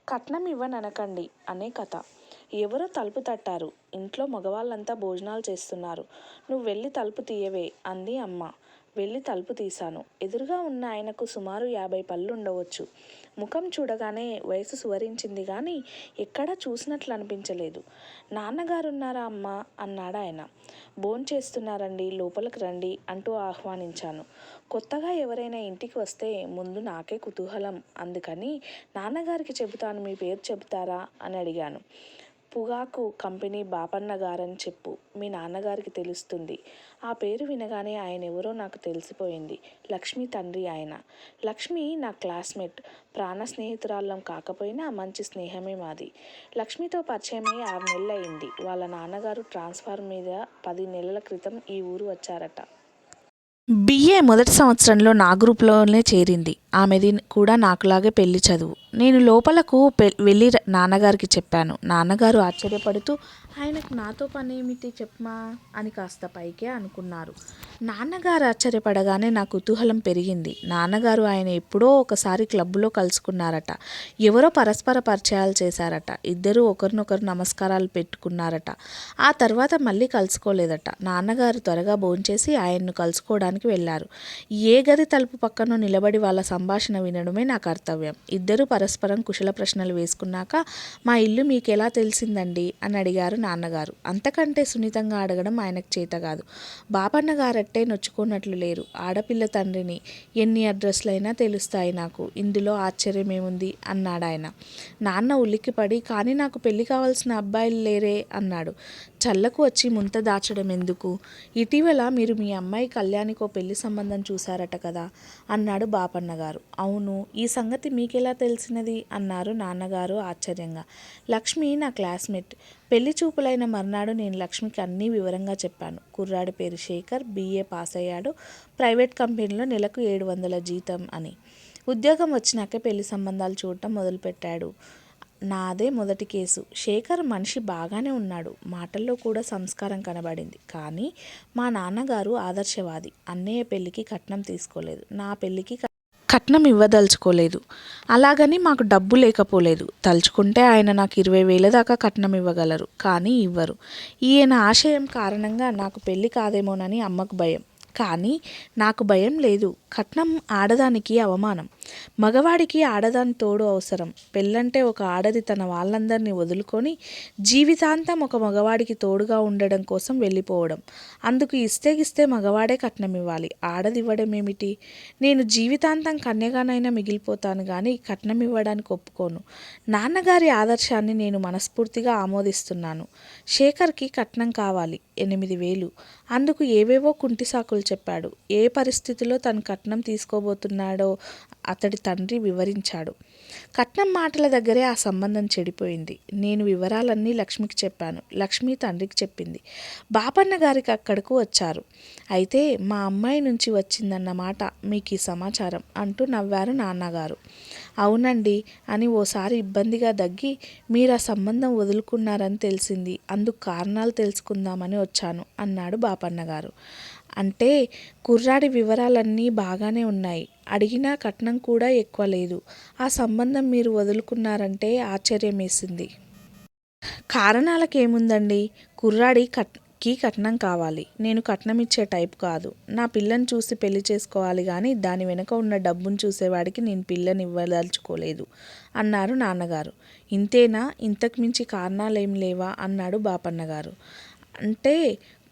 కట్నం ఇవ్వననకండి అనే కథ. ఎవరో తలుపు తట్టారు. ఇంట్లో మగవాళ్ళంతా భోజనాలు చేస్తున్నారు. నువ్వు వెళ్ళి తలుపు తీయవే అంది అమ్మ. వెళ్ళి తలుపు తీశాను. ఎదురుగా ఉన్న ఆయనకు సుమారు 50 పళ్ళుండవచ్చు. ముఖం చూడగానే వయసు సువరించింది గాని ఎక్కడా చూసినట్లు అనిపించలేదు. నాన్నగారున్నారా అమ్మా అన్నాడాయన. భోంచేస్తున్నారండి, లోపలికి రండి అంటూ ఆహ్వానించాను. కొత్తగా ఎవరైనా ఇంటికి వస్తే ముందు నాకే కుతూహలం, అందుకని నాన్నగారికి చెబుతాను, మీ పేరు చెబుతారా అని అడిగాను. పొగాకు కంపెనీ బాపన్న గారని చెప్పు, మీ నాన్నగారికి తెలుస్తుంది. ఆ పేరు వినగానే ఆయన ఎవరో నాకు తెలిసిపోయింది. లక్ష్మి తండ్రి ఆయన. లక్ష్మి నా క్లాస్మేట్. ప్రాణ స్నేహితురాళ్ళం కాకపోయినా మంచి స్నేహమే మాది. లక్ష్మితో పరిచయమై 6 నెలలు అయింది. వాళ్ళ నాన్నగారు ట్రాన్స్ఫర్ మీద 10 నెలల క్రితం ఈ ఊరు వచ్చారట. బిఏ మొదటి సంవత్సరంలో నా గ్రూప్లోనే చేరింది. ఆమెది కూడా నాకులాగే పెళ్లి చదువు. నేను లోపలకు వెళ్ళి నాన్నగారికి చెప్పాను. నాన్నగారు ఆశ్చర్యపడుతూ, ఆయనకు నాతో పనేమిటి చెప్పమా అని కాస్త పైకే అనుకున్నారు. నాన్నగారు ఆశ్చర్యపడగానే నా కుతూహలం పెరిగింది. నాన్నగారు ఆయన ఎప్పుడో ఒకసారి క్లబ్లో కలుసుకున్నారట. ఎవరో పరస్పర పరిచయాలు చేశారట. ఇద్దరూ ఒకరినొకరు నమస్కారాలు పెట్టుకున్నారట. ఆ తర్వాత మళ్ళీ కలుసుకోలేదట. నాన్నగారు త్వరగా భోంచేసి ఆయన్ను కలుసుకోవడానికి వెళ్ళారు. ఏ గది తలుపు పక్కనో నిలబడి వాళ్ళ సంభాషణ వినడమే నా కర్తవ్యం. ఇద్దరూ పరస్పరం కుశల ప్రశ్నలు వేసుకున్నాక, మా ఇల్లు మీకెలా తెలిసిందండి అని అడిగారు నాన్నగారు. అంతకంటే సున్నితంగా అడగడం ఆయనకు చేత కాదు. బాపన్న గారట్టే నొచ్చుకోనట్లు లేరు. ఆడపిల్ల తండ్రిని, ఎన్ని అడ్రస్లైనా తెలుస్తాయి నాకు, ఇందులో ఆశ్చర్యమేముంది అన్నాడాయన. నాన్న ఉలిక్కిపడి, కానీ నాకు పెళ్లి కావాల్సిన అబ్బాయిలు లేరే అన్నాడు. చల్లకు వచ్చి ముంత దాచడం ఎందుకు? ఇటీవల మీరు మీ అమ్మాయి కళ్యాణికో పెళ్లి సంబంధం చూశారట కదా అన్నాడు బాపన్నగారు. అవును, ఈ సంగతి మీకెలా తెలిసినది అన్నారు నాన్నగారు ఆశ్చర్యంగా. లక్ష్మి నా క్లాస్మేట్. పెళ్లి చూపులైన మర్నాడు నేను లక్ష్మికి అన్నీ వివరంగా చెప్పాను. కుర్రాడి పేరు శేఖర్, BA పాస్ అయ్యాడు, ప్రైవేట్ కంపెనీలో నెలకు 700 జీతం అని. ఉద్యోగం వచ్చినాకే పెళ్లి సంబంధాలు చూడటం మొదలుపెట్టాడు. నాదే మొదటి కేసు. శేఖర్ మనిషి బాగానే ఉన్నాడు, మాటల్లో కూడా సంస్కారం కనబడింది. కానీ మా నాన్నగారు ఆదర్శవాది. అన్నయ్య పెళ్లికి కట్నం తీసుకోలేదు, నా పెళ్లికి కట్నం ఇవ్వదలుచుకోలేదు. అలాగని మాకు డబ్బు లేకపోలేదు. తలుచుకుంటే ఆయన నాకు 20,000 దాకా కట్నం ఇవ్వగలరు, కానీ ఇవ్వరు. ఈయన ఆశయం కారణంగా నాకు పెళ్లి కాదేమోనని అమ్మకు భయం. కానీ నాకు భయం లేదు. కట్నం ఆడదానికి అవమానం. మగవాడికి ఆడదాని తోడు అవసరం. పెళ్ళంటే ఒక ఆడది తన వాళ్ళందరినీ వదులుకొని జీవితాంతం ఒక మగవాడికి తోడుగా ఉండడం కోసం వెళ్ళిపోవడం. అందుకు ఇస్తే మగవాడే కట్నం ఇవ్వాలి, ఆడది ఇవ్వడం ఏమిటి? నేను జీవితాంతం కన్యగానైనా మిగిలిపోతాను కానీ కట్నం ఇవ్వడానికి ఒప్పుకోను. నాన్నగారి ఆదర్శాన్ని నేను మనస్ఫూర్తిగా ఆమోదిస్తున్నాను. శేఖర్కి కట్నం కావాలి, 8,000. అందుకు ఏవేవో కుంటి సాకులు చెప్పాడు. ఏ పరిస్థితిలో తను కట్నం తీసుకోబోతున్నాడో అతడి తండ్రి వివరించాడు. కట్నం మాటల దగ్గరే ఆ సంబంధం చెడిపోయింది. నేను వివరాలన్నీ లక్ష్మికి చెప్పాను. లక్ష్మి తండ్రికి చెప్పింది. బాపన్న గారికి అక్కడకు వచ్చారు. అయితే మా అమ్మాయి నుంచి వచ్చిందన్నమాట మీకు ఈ సమాచారం అంటూ నవ్వారు నాన్నగారు. అవునండి అని ఓసారి ఇబ్బందిగా దగ్గి, మీరు ఆ సంబంధం వదులుకున్నారని తెలిసింది, అందుకు కారణాలు తెలుసుకుందామని వచ్చాను అన్నాడు బాపన్నగారు. అంటే కుర్రాడి వివరాలన్నీ బాగానే ఉన్నాయి, అడిగినా కట్నం కూడా ఎక్కువ లేదు. ఆ సంబంధం మీరు వదులుకున్నారంటే ఆశ్చర్యం వేసింది. కారణాలకేముందండి, కుర్రాడికి కట్నం కావాలి. నేను కట్నం ఇచ్చే టైప్ కాదు. నా పిల్లని చూసి పెళ్లి చేసుకోవాలి కానీ దాని వెనుక ఉన్న డబ్బును చూసేవాడికి నేను పిల్లని ఇవ్వదలుచుకోలేదు అన్నారు నాన్నగారు. ఇంతేనా, ఇంతకు మించి కారణాలేం లేవా అన్నాడు బాపన్నగారు. అంటే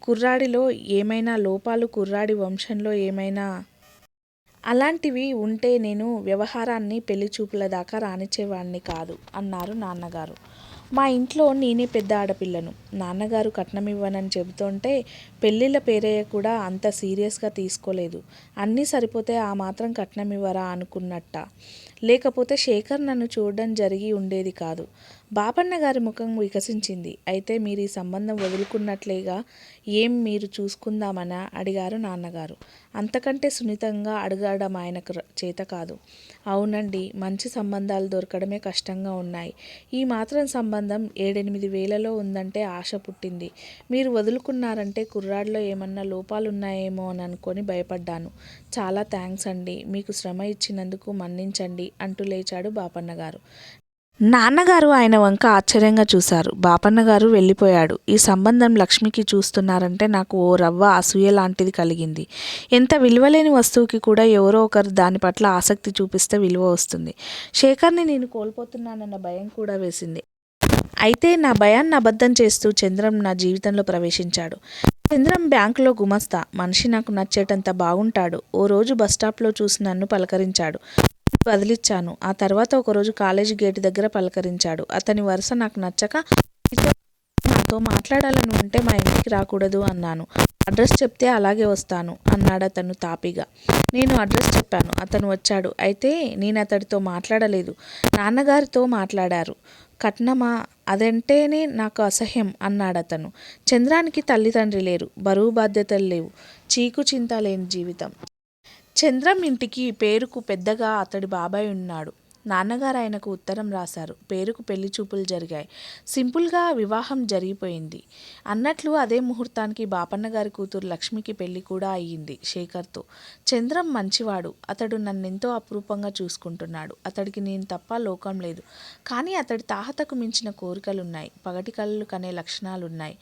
కుర్రాడిలో ఏమైనా లోపాలు, కుర్రాడి వంశంలో ఏమైనా అలాంటివి ఉంటే నేను వ్యవహారాన్ని పెళ్లి చూపుల దాకా రానిచ్చేవాడిని కాదు అన్నారు నాన్నగారు. మా ఇంట్లో నేనే పెద్ద ఆడపిల్లను. నాన్నగారు కట్నం ఇవ్వనని చెబుతుంటే పెళ్ళిళ్ళ పేరయ్య కూడా అంత సీరియస్గా తీసుకోలేదు. అన్నీ సరిపోతే ఆ మాత్రం కట్నం ఇవ్వరా అనుకున్నట్ట. లేకపోతే శేఖర్ నన్ను చూడడం జరిగి ఉండేది కాదు. బాపన్న గారి ముఖం వికసించింది. అయితే మీరు ఈ సంబంధం వదులుకున్నట్లేగా, ఏం మీరు చూసుకుందామనా అడిగారు నాన్నగారు. అంతకంటే సున్నితంగా అడగడం ఆయనకు చేత కాదు. అవునండి, మంచి సంబంధాలు దొరకడమే కష్టంగా ఉన్నాయి. ఈ మాత్రం సంబంధం 7-8 వేలలో ఉందంటే ఆశ పుట్టింది. మీరు వదులుకున్నారంటే కుర్రాడిలో ఏమన్నా లోపాలున్నాయేమో అని అనుకొని భయపడ్డాను. చాలా థ్యాంక్స్ అండి, మీకు శ్రమ ఇచ్చినందుకు మన్నించండి అంటూ లేచాడు బాపన్నగారు. నాన్నగారు ఆయన వంక ఆశ్చర్యంగా చూశారు. బాపన్నగారు వెళ్ళిపోయాడు. ఈ సంబంధం లక్ష్మికి చూస్తున్నారంటే నాకు ఓ రవ్వ అసూయ లాంటిది కలిగింది. ఎంత విలువలేని వస్తువుకి కూడా ఎవరో ఒకరు దాని పట్ల ఆసక్తి చూపిస్తే విలువ వస్తుంది. శేఖర్ని నేను కోల్పోతున్నానన్న భయం కూడా వేసింది. అయితే నా భయాన్ని అబద్ధం చేస్తూ చంద్రం నా జీవితంలో ప్రవేశించాడు. చంద్రం బ్యాంకులో గుమస్తా. మనిషి నాకు నచ్చేటంత బాగుంటాడు. ఓ రోజు బస్టాప్లో చూసి నన్ను పలకరించాడు. వదిలిచ్చాను. ఆ తర్వాత ఒకరోజు కాలేజీ గేటు దగ్గర పలకరించాడు. అతని వరుస నాకు నచ్చక, నాతో మాట్లాడాలని ఉంటే మా ఇంటికి రాకూడదు అన్నాను. అడ్రస్ చెప్తే అలాగే వస్తాను అన్నాడు అతను తాపిగా. నేను అడ్రస్ చెప్పాను. అతను వచ్చాడు. అయితే నేను అతడితో మాట్లాడలేదు. నాన్నగారితో మాట్లాడారు. కట్నమా? అదంటేనే నాకు అసహ్యం అన్నాడతను. చంద్రానికి తల్లిదండ్రి లేరు. బరువు బాధ్యతలు లేవు. చీకు చింత లేని జీవితం. చంద్రం ఇంటికి పేరుకు పెద్దగా అతడి బాబాయ్ ఉన్నాడు. నాన్నగారు ఆయనకు ఉత్తరం రాశారు. పేరుకు పెళ్లి చూపులు జరిగాయి. సింపుల్గా వివాహం జరిగిపోయింది. అన్నట్లు అదే ముహూర్తానికి బాపన్నగారి కూతురు లక్ష్మికి పెళ్లి కూడా అయ్యింది శేఖర్తో. చంద్రం మంచివాడు. అతడు నన్నెంతో అపురూపంగా చూసుకుంటున్నాడు. అతడికి నేను తప్ప లోకం లేదు. కానీ అతడి తాహతకు మించిన కోరికలున్నాయి. పగటి కళ్ళు కనే లక్షణాలున్నాయి.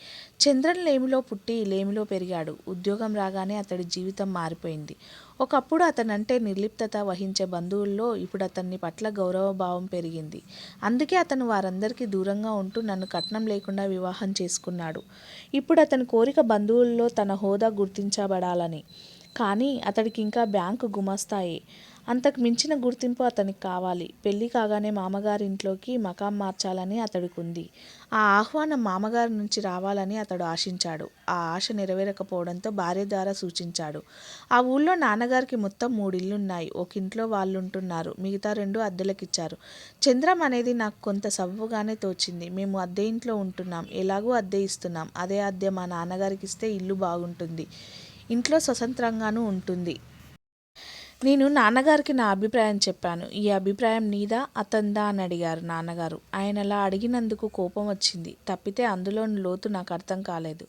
చంద్రం లేమిలో పుట్టి లేమిలో పెరిగాడు. ఉద్యోగం రాగానే అతడి జీవితం మారిపోయింది. ఒకప్పుడు అతనంటే నిర్లిప్తత వహించే బంధువుల్లో ఇప్పుడు అతన్ని పట్ల గౌరవభావం పెరిగింది. అందుకే అతను వారందరికీ దూరంగా ఉంటూ నన్ను కట్నం లేకుండా వివాహం చేసుకున్నాడు. ఇప్పుడు అతని కోరిక బంధువుల్లో తన హోదా గుర్తించబడాలని. కానీ అతడికి ఇంకా బ్యాంకు గుమస్తాయే. అంతకు మించిన గుర్తింపు అతనికి కావాలి. పెళ్లి కాగానే మామగారింట్లోకి మకాం మార్చాలని అతడికి ఉంది. ఆ ఆహ్వానం మామగారి నుంచి రావాలని అతడు ఆశించాడు. ఆ ఆశ నెరవేరకపోవడంతో భార్య ద్వారా సూచించాడు. ఆ ఊళ్ళో నాన్నగారికి మొత్తం 3 ఇళ్లున్నాయి. ఒక ఇంట్లో వాళ్ళుంటున్నారు. మిగతా 2 అద్దెలకిచ్చారు. చంద్రం అనేది నాకు కొంత సవ్వుగానే తోచింది. మేము అద్దె ఇంట్లో ఉంటున్నాం. ఎలాగూ అద్దె ఇస్తున్నాం. అదే అద్దె మా నాన్నగారికి ఇస్తే ఇల్లు బాగుంటుంది. ఇంట్లో స్వతంత్రంగానూ ఉంటుంది. నేను నాన్నగారికి నా అభిప్రాయం చెప్పాను. ఈ అభిప్రాయం నీదా అతందా అని అడిగారు నాన్నగారు. ఆయన అలా అడిగినందుకు కోపం వచ్చింది తప్పితే అందులోని లోతు నాకు అర్థం కాలేదు.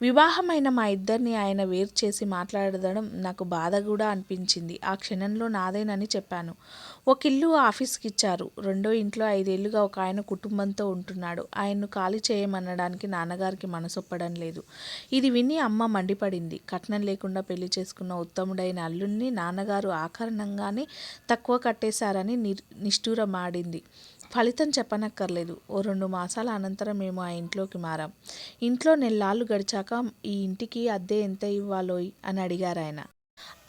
వివాహమైన మా ఇద్దరిని ఆయన వేరు చేసి మాట్లాడడం నాకు బాధ కూడా అనిపించింది. ఆ క్షణంలో నాదేనని చెప్పాను. ఒక ఇల్లు ఆఫీస్కి ఇచ్చారు. రెండో ఇంట్లో 5 ఏళ్లుగా ఒక ఆయన కుటుంబంతో ఉంటున్నాడు. ఆయన్ను ఖాళీ చేయమనడానికి నాన్నగారికి మనసొప్పడం లేదు. ఇది విని అమ్మ మండిపడింది. కట్నం లేకుండా పెళ్లి చేసుకున్న ఉత్తముడైన అల్లుణ్ణి నాన్నగారు ఆకారణంగానే తక్కువ కట్టేశారని నిష్ఠూరమాడింది. ఫలితం చెప్పనక్కర్లేదు. ఓ 2 మాసాల అనంతరం మేము ఆ ఇంట్లోకి మారాం. ఇంట్లో నెల్లాళ్ళు గడిచాక ఈ ఇంటికి అద్దె ఎంత ఇవ్వాలోయ్ అని అడిగారాయన.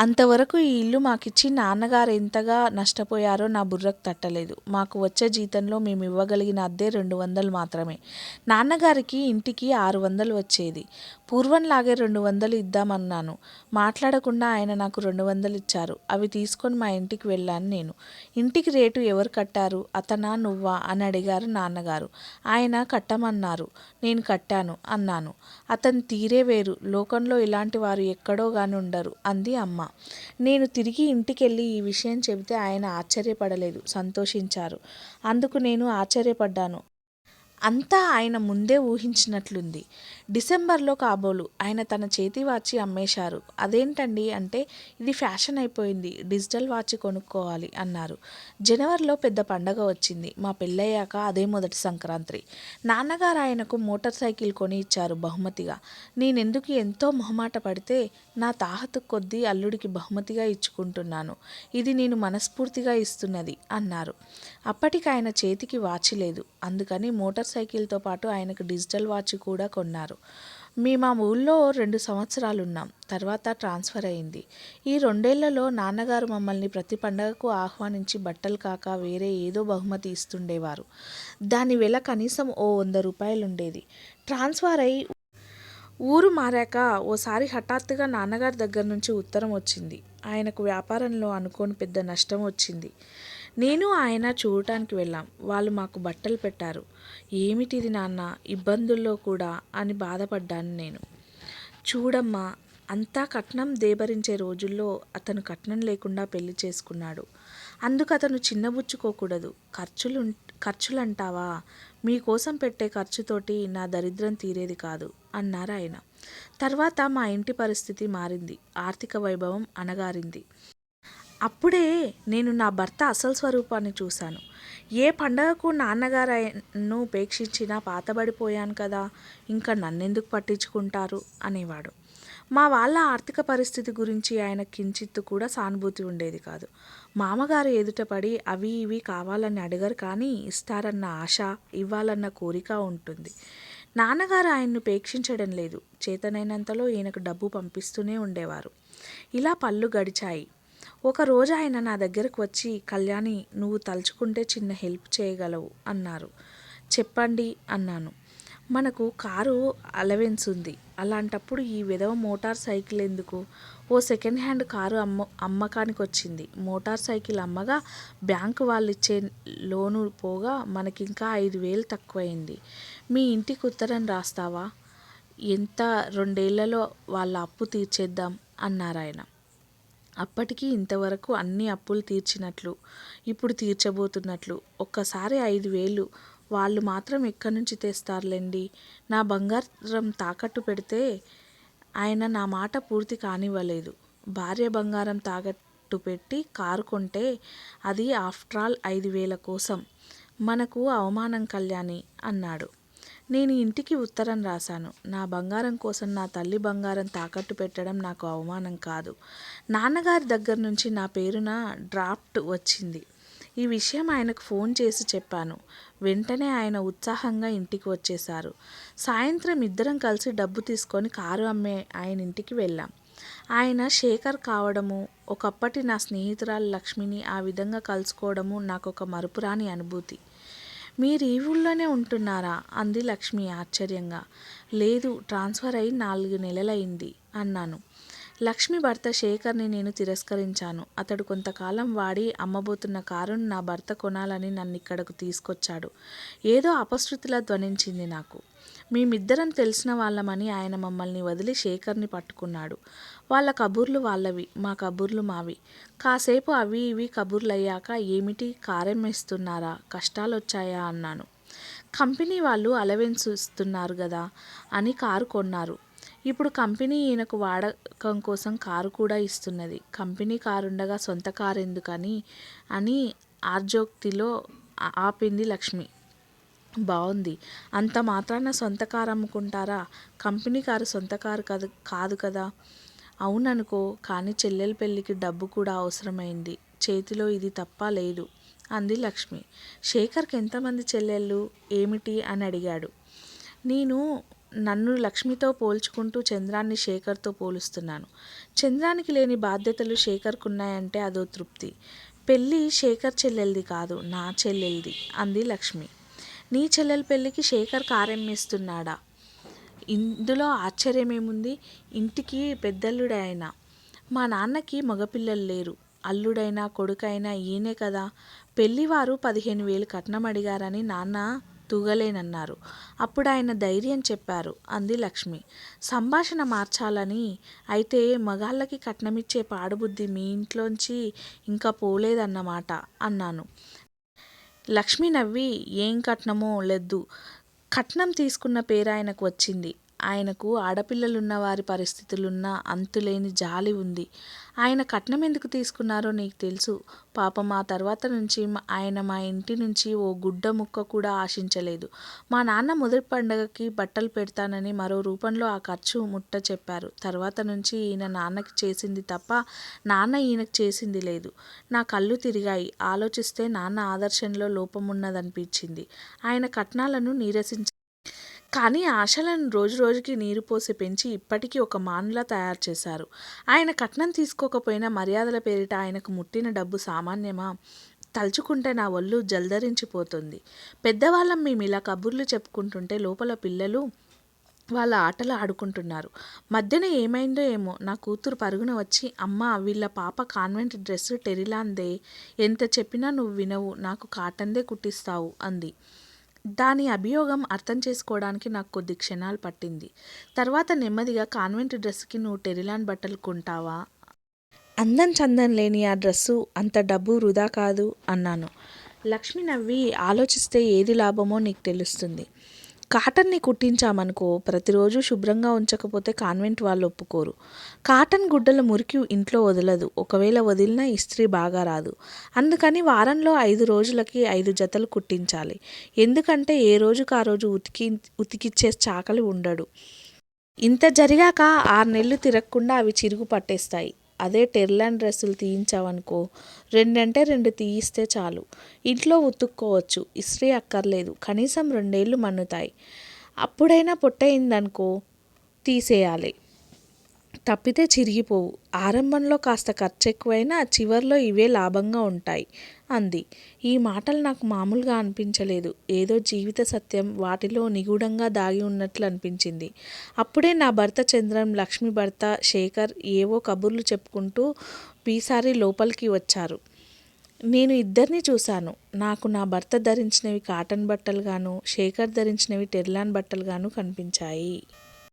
అంతవరకు ఈ ఇల్లు మాకిచ్చి నాన్నగారు ఎంతగా నష్టపోయారో నా బుర్రకు తట్టలేదు. మాకు వచ్చే జీతంలో మేము ఇవ్వగలిగిన అద్దె 200 మాత్రమే. నాన్నగారికి ఇంటికి 600 వచ్చేది. పూర్వంలాగే 200 ఇద్దామన్నాను. మాట్లాడకుండా ఆయన నాకు 200 ఇచ్చారు. అవి తీసుకొని మా ఇంటికి వెళ్ళాను నేను. ఇంటికి రేటు ఎవరు కట్టారు? అతనా నువ్వా అని అడిగారు నాన్నగారు. ఆయన కట్టమన్నారు. నేను కట్టాను అన్నాను. అతని తీరే వేరు. లోకంలో ఇలాంటి వారు ఎక్కడో గాని ఉండరు అంది అమ్మ. నేను తిరిగి ఇంటికెళ్ళి ఈ విషయం చెబితే ఆయన ఆశ్చర్యపడలేదు, సంతోషించారు. అందుకు నేను ఆశ్చర్యపడ్డాను. అంతా ఆయన ముందే ఊహించినట్లుంది. డిసెంబర్లో కాబోలు ఆయన తన చేతి వాచి అమ్మేశారు. అదేంటండి అంటే ఇది ఫ్యాషన్ అయిపోయింది. డిజిటల్ వాచ్ కొనుక్కోవాలి అన్నారు. జనవరిలో పెద్ద పండగ వచ్చింది. మా పెళ్ళయ్యాక అదే మొదటి సంక్రాంతి. నాన్నగారు ఆయనకు మోటార్ సైకిల్ కొని ఇచ్చారు బహుమతిగా. నేనెందుకు ఎంతో మొహమాట పడితే నా తాహతు కొద్దీ అల్లుడికి బహుమతిగా ఇచ్చుకుంటున్నాను. ఇది నేను మనస్ఫూర్తిగా ఇస్తున్నది అన్నారు. అప్పటికి ఆయన చేతికి వాచి లేదు. అందుకని మోటార్ సైకిల్తో పాటు ఆయనకు డిజిటల్ వాచ్ కూడా కొన్నారు. మేము ఆ ఊళ్ళో 2 సంవత్సరాలున్నాం. తర్వాత ట్రాన్స్ఫర్ అయింది. ఈ 2 ఏళ్లలో నాన్నగారు మమ్మల్ని ప్రతి పండగకు ఆహ్వానించి బట్టలు కాక వేరే ఏదో బహుమతి ఇస్తుండేవారు. దాని వెల కనీసం ఓ 100 రూపాయలుండేది. ట్రాన్స్ఫర్ అయి ఊరు మారాక ఓసారి హఠాత్తుగా నాన్నగారి దగ్గర నుంచి ఉత్తరం వచ్చింది. ఆయనకు వ్యాపారంలో అనుకోని పెద్ద నష్టం వచ్చింది. నేను ఆయన చూడటానికి వెళ్ళాం. వాళ్ళు మాకు బట్టలు పెట్టారు. ఏమిటిది నాన్న, ఇబ్బందుల్లో కూడా అని బాధపడ్డాను నేను. చూడమ్మా, అంతా కట్నం దేబరించే రోజుల్లో అతను కట్నం లేకుండా పెళ్లి చేసుకున్నాడు. అందుకు అతను చిన్నబుచ్చుకోకూడదు. ఖర్చులంటావా? మీకోసం పెట్టే ఖర్చుతోటి నా దరిద్రం తీరేది కాదు అన్నారాయన. తర్వాత మా ఇంటి పరిస్థితి మారింది. ఆర్థిక వైభవం అణగారింది. అప్పుడే నేను నా భర్త అసలు స్వరూపాన్ని చూశాను. ఏ పండగకు నాన్నగారు నన్ను ఉపేక్షించినా పాతబడిపోయాను కదా, ఇంకా నన్నెందుకు పట్టించుకుంటారు అనేవాడు. మా వాళ్ళ ఆర్థిక పరిస్థితి గురించి ఆయన కించిత్తు కూడా సానుభూతి ఉండేది కాదు. మామగారు ఎదుట పడి అవి ఇవి కావాలని అడగరు, కానీ ఇస్తారన్న ఆశ, ఇవ్వాలన్న కోరిక ఉంటుంది. నాన్నగారు ఆయన్ను ఉపేక్షించడం లేదు. చేతనైనంతలో ఈయనకు డబ్బు పంపిస్తూనే ఉండేవారు. ఇలా పళ్ళు గడిచాయి. ఒకరోజు ఆయన నా దగ్గరకు వచ్చి, కళ్యాణి, నువ్వు తలుచుకుంటే చిన్న హెల్ప్ చేయగలవు అన్నారు. చెప్పండి అన్నాను. మనకు కారు అలవెన్స్ ఉంది. అలాంటప్పుడు ఈ విధవ మోటార్ సైకిల్ ఎందుకు? ఓ సెకండ్ హ్యాండ్ కారు అమ్మకానికి వచ్చింది. మోటార్ సైకిల్ అమ్మగా బ్యాంకు వాళ్ళు ఇచ్చే లోను పోగా మనకింకా 5,000 తక్కువైంది. మీ ఇంటికి ఉత్తరం రాస్తావా? ఎంత 2 ఏళ్లలో వాళ్ళ అప్పు తీర్చేద్దాం అన్నారాయన. అప్పటికి ఇంతవరకు అన్ని అప్పులు తీర్చినట్లు, ఇప్పుడు తీర్చబోతున్నట్లు. ఒక్కసారి 5,000 వాళ్ళు మాత్రం ఎక్కడి నుంచి తెస్తారులేండి. నా బంగారం తాకట్టు పెడితే ఆయన నా మాట పూర్తి కానివ్వలేదు. భార్య బంగారం తాకట్టు పెట్టి కారు కొంటే అది ఆఫ్టరాల్ 5,000 కోసం. మనకు అవమానం కళ్యాణి అన్నాడు. నేను ఇంటికి ఉత్తరం రాశాను. నా బంగారం కోసం నా తల్లి బంగారం తాకట్టు పెట్టడం నాకు అవమానం కాదు. నాన్నగారి దగ్గర నుంచి నా పేరున డ్రాఫ్ట్ వచ్చింది. ఈ విషయం ఆయనకు ఫోన్ చేసి చెప్పాను. వెంటనే ఆయన ఉత్సాహంగా ఇంటికి వచ్చేశారు. సాయంత్రం ఇద్దరం కలిసి డబ్బు తీసుకొని కారు అమ్మే ఆయన ఇంటికి వెళ్ళాం. ఆయన శేఖర్ కావడము, ఒకప్పటి నా స్నేహితురాలు లక్ష్మిని ఆ విధంగా కలుసుకోవడము నాకొక మరుపురాని అనుభూతి. మీరు ఈ ఊళ్ళోనే ఉంటున్నారా అంది లక్ష్మి ఆశ్చర్యంగా. లేదు, ట్రాన్స్ఫర్ అయి 4 నెలలైంది అన్నాను. లక్ష్మి భర్త శేఖర్ని నేను తిరస్కరించాను. అతడు కొంతకాలం వాడి అమ్మబోతున్న కారును నా భర్త కొనాలని నన్నిక్కడకు తీసుకొచ్చాడు. ఏదో అపశృతిలా ధ్వనించింది నాకు. మేమిద్దరం తెలిసిన వాళ్ళమని ఆయన మమ్మల్ని వదిలి శేఖర్ని పట్టుకున్నాడు. వాళ్ళ కబుర్లు వాళ్ళవి, మా కబుర్లు మావి. కాసేపు అవి ఇవి కబుర్లయ్యాక, ఏమిటి కారెమ్మేస్తున్నారా, కష్టాలొచ్చాయా అన్నాను. కంపెనీ వాళ్ళు అలవెన్స్ ఇస్తున్నారు గదా అని కారు కొన్నారు. ఇప్పుడు కంపెనీ ఈయనకు వాడకం కోసం కారు కూడా ఇస్తున్నది. కంపెనీ కారుండగా సొంత కారు ఎందుకని అని ఆర్జోక్తిలో ఆపింది లక్ష్మి. బావుంది. అంత మాత్రాన సొంత కారు అమ్ముకుంటారా? కంపెనీ కారు సొంత కారు కాదు కదా. అవుననుకో, కానీ చెల్లెల పెళ్ళికి డబ్బు కూడా అవసరమైంది. చేతిలో ఇది తప్ప లేదు అంది లక్ష్మి. శేఖర్కి ఎంతమంది చెల్లెళ్ళు ఏమిటి అని అడిగాడు. నన్ను లక్ష్మితో పోల్చుకుంటూ చంద్రాన్ని శేఖర్తో పోలుస్తున్నాను. చంద్రానికి లేని బాధ్యతలు శేఖర్కున్నాయంటే అదో తృప్తి. పెళ్ళి శేఖర్ చెల్లెల్ది కాదు, నా చెల్లెల్ది అంది లక్ష్మి. నీ చెల్లెల పెళ్ళికి శేఖర్ కారెమ్మేస్తున్నాడా? ఇందులో ఆశ్చర్యమేముంది? ఇంటికి పెద్దల్లుడే ఆయన. మా నాన్నకి మగపిల్లలు లేరు. అల్లుడైనా కొడుకైనా ఈయనే కదా. పెళ్లివారు 15,000 కట్నం అడిగారని నాన్న తూగలేనన్నారు. అప్పుడు ఆయన ధైర్యం చెప్పారు అంది లక్ష్మి. సంభాషణ మార్చాలని. అయితే మగాళ్ళకి కట్నమిచ్చే పాడుబుద్ధి మీ ఇంట్లోంచి ఇంకా పోలేదన్నమాట అన్నాను. లక్ష్మి నవ్వి, ఏం కట్నమో లెద్దు. కట్నం తీసుకున్న పేరాయనకు వచ్చింది. ఆయనకు ఆడపిల్లలున్న వారి పరిస్థితులున్నా అంతులేని జాలి ఉంది. ఆయన కట్నం ఎందుకు తీసుకున్నారో నీకు తెలుసు. పాపం ఆ తర్వాత నుంచి ఆయన మా ఇంటి నుంచి ఓ గుడ్డ ముక్క కూడా ఆశించలేదు. మా నాన్న మొదటి పండగకి బట్టలు పెడతానని మరో రూపంలో ఆ ఖర్చు ముట్ట చెప్పారు. తర్వాత నుంచి ఈయన నాన్నకి చేసింది తప్ప నాన్న ఈయనకు చేసింది లేదు. నా కళ్ళు తిరిగాయి. ఆలోచిస్తే నాన్న ఆదర్శంలో లోపమున్నదనిపించింది. ఆయన కట్నాలను నీరసించ కానీ ఆశలను రోజురోజుకి నీరు పోసి పెంచి ఇప్పటికీ ఒక మానులా తయారు చేశారు. ఆయన కట్నం తీసుకోకపోయినా మర్యాదల పేరిట ఆయనకు ముట్టిన డబ్బు సామాన్యమా? తలుచుకుంటే నా ఒళ్ళు జల్దరించిపోతుంది. పెద్దవాళ్ళం మేము ఇలా కబుర్లు చెప్పుకుంటుంటే లోపల పిల్లలు వాళ్ళ ఆటలు ఆడుకుంటున్నారు. మధ్యన ఏమైందో ఏమో, నా కూతురు పరుగున వచ్చి, అమ్మ, వీళ్ళ పాప కాన్వెంట్ డ్రెస్సు టెరిలాందే, ఎంత చెప్పినా నువ్వు వినవు, నాకు కాటన్దే కుట్టిస్తావు అంది. దాని అభియోగం అర్థం చేసుకోవడానికి నాకు కొద్ది క్షణాలు పట్టింది. తర్వాత నెమ్మదిగా, కాన్వెంట్ డ్రెస్కి నువ్వు టెరిలాన్ బట్టలు కొంటావా? అందం చందం లేని ఆ డ్రెస్సు అంత డబ్బు వృధా కాదు అన్నాను. లక్ష్మి నవ్వి, ఆలోచిస్తే ఏది లాభమో నీకు తెలుస్తుంది. కాటన్ని కుట్టించామనుకో ప్రతిరోజు శుభ్రంగా ఉంచకపోతే కాన్వెంట్ వాళ్ళు ఒప్పుకోరు. కాటన్ గుడ్డల మురికి ఇంట్లో వదలదు. ఒకవేళ వదిలినా ఇస్త్రీ బాగా రాదు. అందుకని వారంలో 5 రోజులకి 5 జతలు కుట్టించాలి. ఎందుకంటే ఏ రోజుకి ఆ రోజు ఉతికిచ్చే చాకలి ఉండడు. ఇంత జరిగాక 6 నెలలు తిరగకుండా అవి చిరుగు పట్టేస్తాయి. అదే టెర్లాన్ డ్రెస్సులు తీయించావనుకో 2 అంటే 2 తీయిస్తే చాలు. ఇంట్లో ఉతుక్కోవచ్చు. ఇస్త్రీ అక్కర్లేదు. కనీసం 2 ఏళ్ళు మన్నుతాయి. అప్పుడైనా పొట్టయిందనుకో తీసేయాలి. తప్పితే చిరిగిపోవు. ఆరంభంలో కాస్త ఖర్చు ఎక్కువైనా చివర్లో ఇవే లాభంగా ఉంటాయి అంది. ఈ మాటలు నాకు మామూలుగా అనిపించలేదు. ఏదో జీవిత సత్యం వాటిలో నిగూఢంగా దాగి ఉన్నట్లు అనిపించింది. అప్పుడే నా భర్త చంద్రం, లక్ష్మి భర్త శేఖర్ ఏవో కబుర్లు చెప్పుకుంటూ బీసారి లోపలికి వచ్చారు. నేను ఇద్దరిని చూశాను. నాకు నా భర్త ధరించినవి కాటన్ బట్టలుగాను, శేఖర్ ధరించినవి టెర్లాన్ బట్టలుగాను కనిపించాయి.